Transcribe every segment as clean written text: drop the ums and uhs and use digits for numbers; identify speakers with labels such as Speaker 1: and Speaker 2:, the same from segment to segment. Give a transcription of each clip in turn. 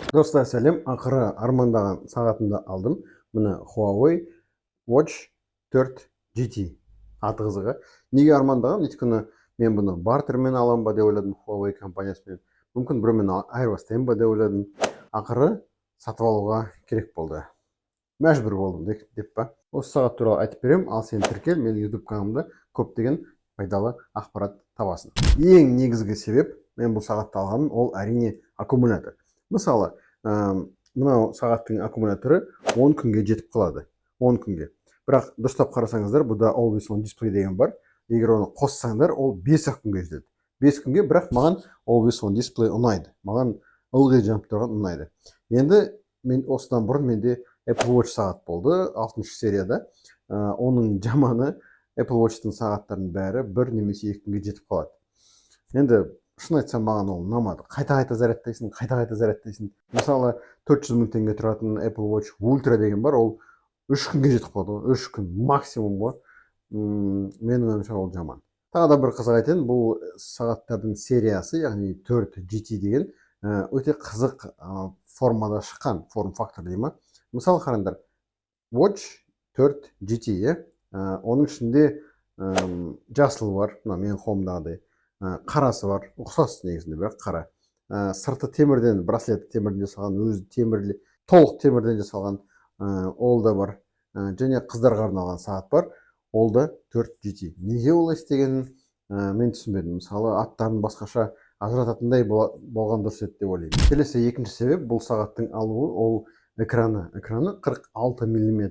Speaker 1: Достар сәлем, ақыры армандаған сағатымды алдым. Міне Huawei Watch 4 GT аты қызығы. Неге армандаған? Өйткені мен бұны бартермен аламын ба деп ойладым Huawei компаниясымен. Мүмкін біреумен айырбастаймын ба деп ойладым. Ақыры сатып алуға керек болды. Мәжбүр болдым деп па. Осы сағат туралы айтып беремін, ал сен тіркел, менің YouTube каналымда көптеген пайдалы ақпарат табасың. Ең негізгі себеп мен бұл сағатты алғаным, ол әрине аккумулятор. Мысалы, мынау сағаттың аккумуляторы 10 күнге жетіп қалады. 10 күнге. Бірақ дұрыстап қарасаңыздар, бұда Always On Display деген бар. Егер оны қоссаңдар, ол 5 күнге жетеді. 5 күнге, бірақ маған Always On Display ұнайды. Маған ылғи жанып тұрған ұнайды. Енді мен осыдан бұрын менде Apple Watch сағат болды, 6-шы серияда. Оның жаманы Apple Watch-тың сағаттарының бәрі 1 немесе 2 күнге жетіп қалады. Енді шын айтсам, маған ол ұнамады. Қайта зарядтайсың. Мысалы, 400 мың теңге тұратын Apple Watch Ultra деген бар, ол 3 күнге жетіп қалады. 3 күн максимум ғой. Менің ойымша ол жаман. Тағы да бір қызық айтайын, бұл сағаттардың сериясы, яғни 4 GT деген өте қызық формада шыққан, форм-фактор дей ма. Мысалы қараңдар, Watch 4 GT, оның ішінде жасыл бар, менің қолымдағыдай, қарасы бар, ұқсас негізінде, бірақ қара. Сырты темірден, браслеті темірден жасалған, өзі толық темірден жасалған, ол да бар. Және қыздарға арналған сағат бар, ол да 4 GT. Неге олай істегенін мен түсінбедім. Мысалы, аттарын басқаша ажырататындай болған дұрыс еді деп ойлаймын. Келесі екінші себеп, бұл сағаттың алуы, ол экраны. Экраны 46 мм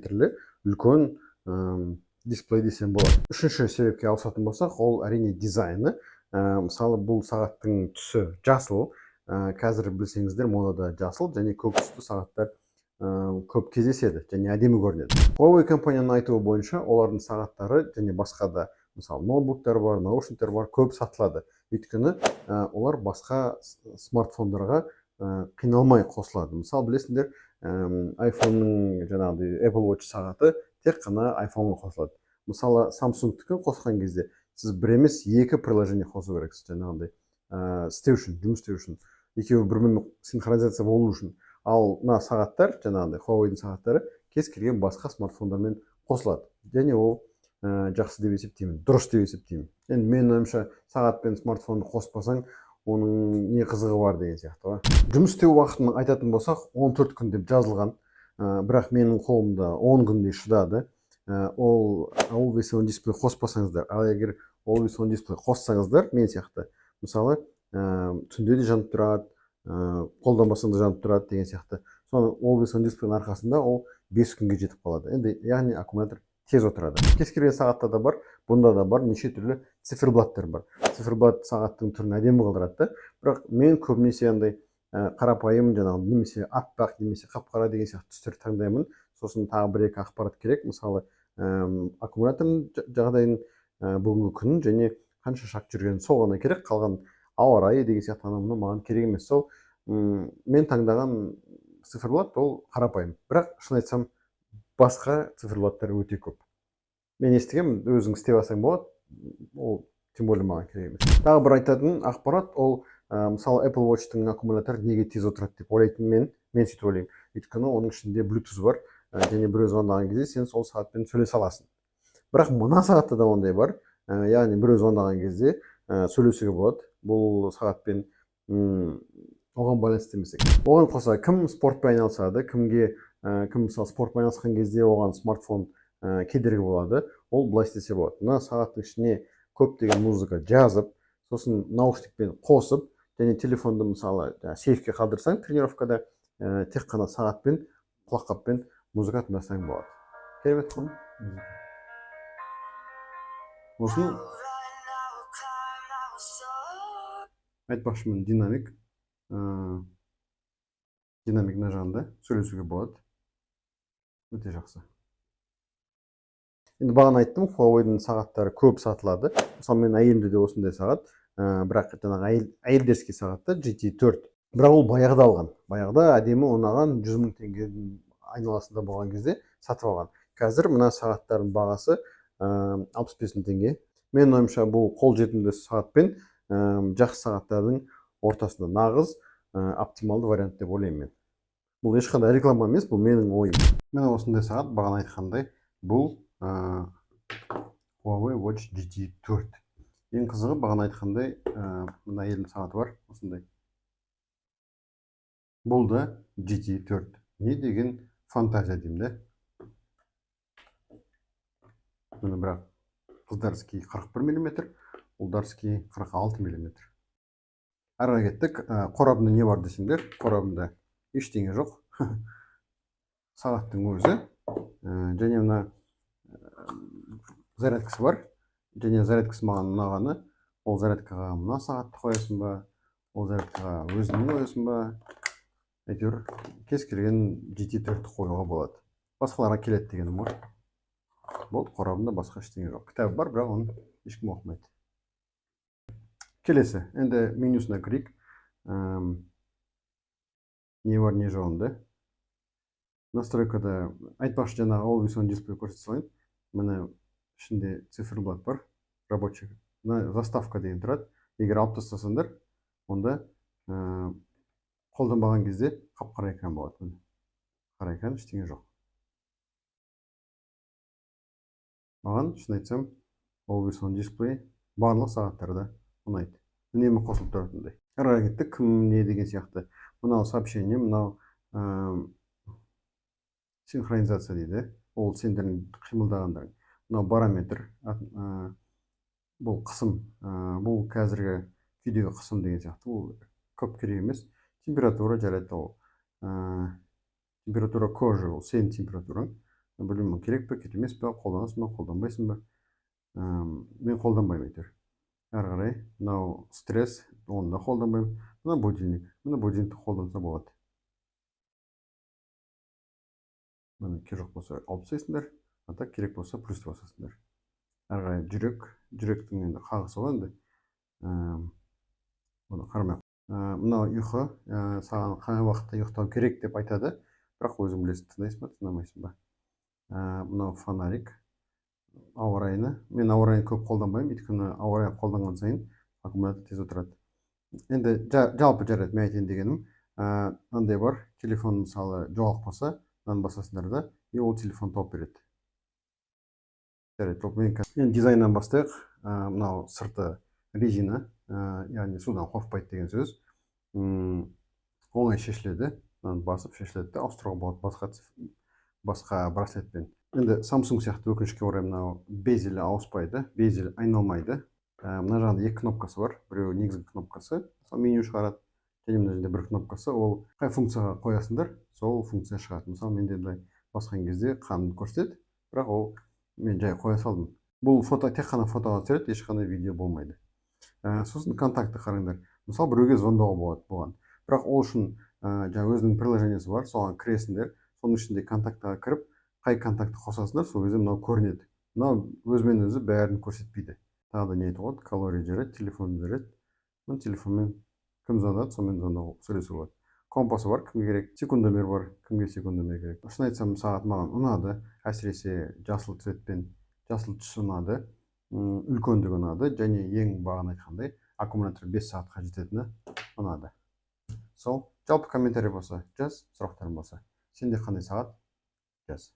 Speaker 1: үлкен дисплей десем болады. Үшінші себепке ауысатын болсақ, ол әрине дизайны. Мысалы, бұл сағаттың түсі жасыл. Қазір білсеңіздер, модада жасыл және көк түсті сағаттар көп кездеседі және әдемі көрінеді. Huawei компанияның айтуы бойынша, олардың сағаттары және басқа да, мысалы, ноутбуктар бар, наушниктер бар, көп сатылады. Өйткені олар басқа смартфондарға қиналмай қосылады. Мысалы, білесіңдер, iPhone-ның жаңағыдай Apple Watch сағаты тек қана iPhone-ға қосылады. Мысалы, Samsung-тікі қосқан кезде сіз бір емес, 2 приложение қосу керексіз, жаңағыдай жұмыс істеу үшін. Екеуі бірімен синхронизация болу үшін. Ал мына сағаттар, жаңағыдай Huawei-дің сағаттары кез келген басқа смартфондармен қосылады. Және ол жақсы деп есептеймін, дұрыс деп есептеймін. Енді менің ойымша, сағат пен смартфонды қоспасаң, оның не қызығы бар деген сияқты. Жұмыс істеу уақытын айтатын болсақ, 14 күн деп жазылған, бірақ менің қолымда 10 күндей шыдады. Ол Always On Display қоспасаңыздар, ал егер Always On Display қоссаңыздар, мен сияқты, мысалы, түнде де жанып тұрады, қолданбасаң да жанып тұрады деген сияқты. Соны Always On Display-ның арқасында ол 5 күнге жетіп қалады. Енді, яғни аккумулятор тез отырады. Кез келген сағатта да бар, бұнда да бар, неше түрлі циферблаттар бар. Циферблат сағаттың түрін әдемі қылдырады, бірақ мен көбінесе андай қарапайым, жаңағы немесе аппақ, немесе қап-қара деген сияқты түстер таңдаймын. Сосын тағы бір-екі ақпарат керек. Мысалы, аккумуляторның жағдайын, бүгінгі күнін және қанша шақ жүргенін, сол ғана керек. Қалған ауа райы деген сияқты анау маған керек емес. Сол мен таңдаған циферблат ол қарапайым. Бірақ шын айтсам, басқа циферблаттар өте көп. Мен естігем, өзің істеп алсаң болады, ол тем более маған керек емес. Тағы бір айтатын ақпарат, ол мысалы Apple Watch-тың аккумуляторы неге тез отырады деп ойлайтын мен сөйтіп ойлаймын. Өйткені оның ішінде Bluetooth бар, және біреу звондаған кезде сен сол сағатпен сөйлесе аласың. Бірақ мына сағатта да ондай бар, яғни біреу звондаған кезде сөйлесуге болады. Бұл сағатпен оған байланысты емес. Оған қоса, кім спортпен айналысады, кім мысалы спортпен айналысқан кезде оған смартфон кедергі болады, ол былай істесе болады. Мына сағаттың ішіне көптеген музыка жазып, сосын наушникпен қосып, және телефонды мысалы сейфке қалдырсаң, тренировкада тек қана сағатпен, құлаққаппен музыка тыңдасаң болады. Керемет қой. Осыны айтпақшымын, динамик жағында сөйлесуге болады. Өте жақсы. Енді бағана айттым, Huawei-дің сағаттары көп сатылады. Мысалы, мен әйелімде де осындай сағат, бірақ жаңағы әйелдерский сағатта GT4. Бірақ ол баяғыда алған. Баяғыда әдемі ұнаған 100 мың теңгенің айналасында болған кезде сатып алған. Қазір мына сағаттардың бағасы 65 мың теңге. Мен ойымша, бұл қолжетімді сағатпен жақсы сағаттардың ортасында нағыз оптималды вариант деп ойлаймын мен. Бұл ешқандай реклама емес, бұл менің ойым. Міне осындай сағат, бағана айтқандай, бұл Huawei Watch GT4. Ең қызығы, бағана айтқандай, мына әйелдің сағаты бар, осындай. Бұл да GT4. Не деген фантазия деймін де. Міне бірақ қыздарский 41 мм, ұлдарский 46 мм. Арға кеттік. Қорабында не бар десеңдер, қорабында ештеңе жоқ. Сағаттың өзі. Және мына зарядкасы бар. Және зарядкасы маған ұнағаны, ол зарядкаға мына сағатты қоясың ба, ол зарядкаға өзіңнің қоясың ба. Әйтеуір кез келген GT4-ті қоюға болады. Басқаларға келеді дегенім ғой. Бұл қорабында басқа ештеңе жоқ. Кітап бар, бірақ оны ешкім оқымайды. Келесі, енді менюсына кірейік. Не бар, не жоғында. Настройкада айтпақшы жаңағы Always on Display көрсете салайын. Міне ішінде циферблат бар, рабочий. Заставка деген тұрады. Егер алып тастасаңдар, онда қолданбаған кезде қап-қара экран болады. Қара экран, ештеңе жоқ. Маған, шын айтсам, Always on Display барлық сағаттарда ұнайды. Үнемі қосылып тұратындай. Арға кеттік, кім не деген сияқты. Мынау сообщение, мынау синхронизация дейді. Ол сендердің қимылдағандарың. Мынау барометр, бұл қысым, бұл қазіргі күйдегі қысым деген сияқты. Бұл көп керек емес. Температура жарайды ол. Температура кожи, ол сенің температураң. Білмеймін, керек пе, керек емес пе, қолданасың ба, қолданбайсың ба. Мен қолданбаймын әйтеуір. Әрі қарай, мынау стресс, оны да қолданбаймын. Мына будильник. Мына будильникті қолданса болады. Мына керек болса алып тастайсыңдар, ата керек болса плюс басасыңдар. Әрі қарай жүрек, жүректің енді қағысы ғой енді. Оны қарамай. Мынау ұйқы, саған қай уақытта ұйықтау керек деп айтады, бірақ өзің білесің, тыңдайсың ба, тыңдамайсың ба. Мынау фонарик, ауа райыны. Мен ауа райын көп қолданбаймын, өйткені ауа райын қолданған сайын аккумулятор тез отырады. Енді жалпы жарайды, мен айтайын дегенім, мынандай бар, телефон мысалы жоғалып қалса, мынаны басасыңдар да, и ол телефон тауып береді. Жарайды, енді дизайннан бастайық. Мынау сырты резина, яғни судан қорықпайды деген сөз. Оңай шешіледі, басып шешіледі, ауыстыруға болады басқа браслетпен. Енді Samsung сияқты өкінішке орай мынау безелі ауыспайды, безелі айналмайды. Мына жағында екі кнопкасы бар, біреу негізгі кнопкасы, сол меню шығарады, және мына жерде бір кнопкасы, ол қай функцияға қоясыңдар, сол функция шығады. Мысалы менде былай басқан кезде қанды көрсетеді, бірақ ол мен жай қоя салдым. Бұл тек қана фотоға түсіреді, ешқандай видео болмайды. Сосын контакты қараңдар. Мысалы біреуге звондауға болады бұған. Бірақ ол үшін жаңа өзінің приложениесі бар, соған кіресіңдер, соның ішінде контактыға кіріп, қай контакты қосасыңдар, сол кезде мынау көрінеді. Мынау өзімен өзі бәрін көрсетпейді. Тағы да не айтып отыр, калория жарайды, телефон жарайды. Мен телефонмен кім звондады, сонымен звондауға сөйлесуге болады. Компасы бар, кімге керек, секундомер бар, кімге секундомер керек. Шын айтсам, сағат маған ұнады, әсіресе жасыл цветпен, жасыл түсі ұнады, үлкендігі ұнады, және ең бағана айтқандай, аккумулятор 5 сағатқа жететіні ұнады. Сол, жалпы комментарий болса жаз, сұрақтарың болса. Сенде қандай сағат? Жаз.